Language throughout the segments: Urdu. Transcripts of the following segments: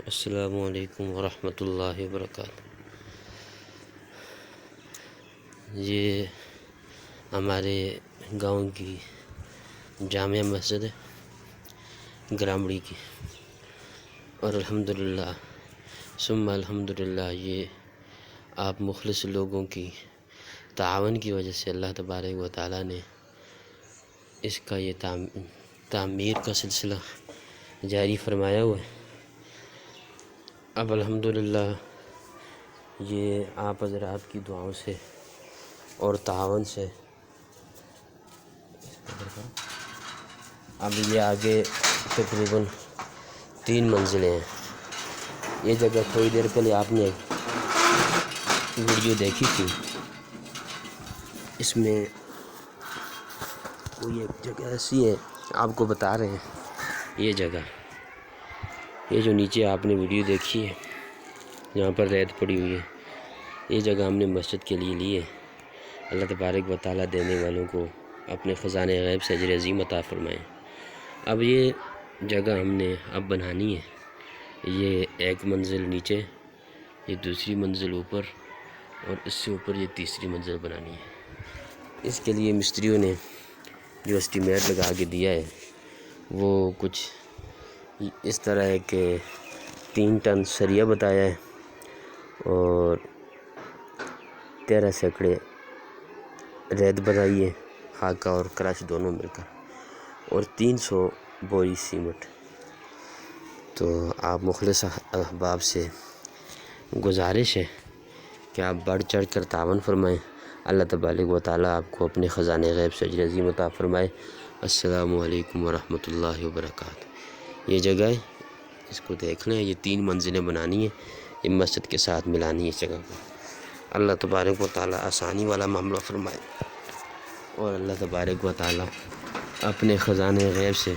السلام علیکم ورحمۃ اللہ وبرکاتہ۔ یہ ہمارے گاؤں کی جامع مسجد ہے گرامڑی کی، اور الحمدللہ ثم الحمدللہ یہ آپ مخلص لوگوں کی تعاون کی وجہ سے اللہ تبارک و تعالیٰ نے اس کا یہ تعمیر کا سلسلہ جاری فرمایا ہوا ہے۔ اب الحمدللہ یہ آپ حضرات کی دعاؤں سے اور تعاون سے اب یہ آگے تقریباً 3 منزلیں ہیں۔ یہ جگہ تھوڑی دیر پہلے آپ نے ایک ویڈیو دیکھی تھی، اس میں کوئی ایک جگہ ایسی ہے آپ کو بتا رہے ہیں۔ یہ جگہ، یہ جو نیچے آپ نے ویڈیو دیکھی ہے جہاں پر ریت پڑی ہوئی ہے، یہ جگہ ہم نے مسجد کے لیے لی ہے۔ اللہ تبارک و تعالیٰ دینے والوں کو اپنے خزانے غیب سے اجر عظیم عطا فرمائیں۔ اب یہ جگہ ہم نے اب بنانی ہے۔ یہ 1 منزل نیچے، یہ 2ری منزل اوپر، اور اس سے اوپر یہ 3ری منزل بنانی ہے۔ اس کے لیے مستریوں نے جو اسٹیمیٹ لگا کے دیا ہے وہ کچھ اس طرح ہے کہ 3 ٹن سریہ بتایا ہے، اور 13 سیکڑے ریت بتائی ہے، خاکہ اور کراش دونوں مل کر، اور 300 بوری سیمنٹ۔ تو آپ مخلص احباب سے گزارش ہے کہ آپ بڑھ چڑھ کر تعاون فرمائیں۔ اللہ تبارک و تعالیٰ آپ کو اپنے خزانے غیب سے اجر عظیم عطا فرمائے۔ السلام علیکم ورحمۃ اللہ وبرکاتہ۔ یہ جگہ ہے، اس کو دیکھ لیں، یہ 3 منزلیں بنانی ہیں، یہ مسجد کے ساتھ ملانی ہے اس جگہ کو۔ اللہ تبارک و تعالیٰ آسانی والا معاملہ فرمائے، اور اللہ تبارک و تعالیٰ اپنے خزانے غیب سے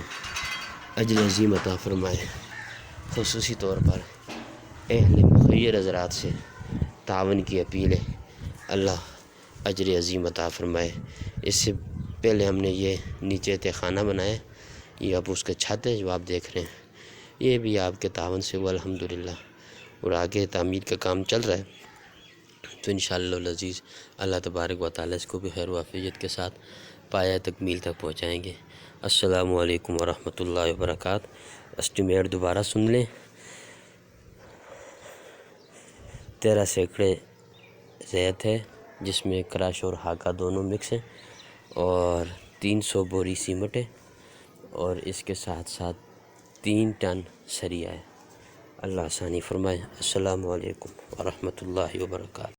اجر عظیم عطا فرمائے۔ خصوصی طور پر اہل مخیر حضرات سے تعاون کی اپیل ہے، اللہ اجر عظیم عطا فرمائے۔ اس سے پہلے ہم نے یہ نیچے تہخانہ بنایا، یہ اب اس کا چھت ہے جو آپ دیکھ رہے ہیں، یہ بھی آپ کے تعاون سے ہوا الحمدللہ، اور آگے تعمیر کا کام چل رہا ہے۔ تو انشاءاللہ العزیز اللہ تبارک و تعالیٰ اس کو بھی خیر و عافیت کے ساتھ پایہ تکمیل تک پہنچائیں گے۔ السلام علیکم ورحمۃ اللہ وبرکاتہ۔ اسٹیمیٹ دوبارہ سن لیں، 13 سیکڑے ریت ہے جس میں کراش اور خاکہ دونوں مکس ہیں، اور 300 بوری سیمنٹ ہے، اور اس کے ساتھ ساتھ 3 ٹن سریہ ہے۔ اللہ آسانی فرمائے۔ السلام علیکم ورحمۃ اللہ وبرکاتہ۔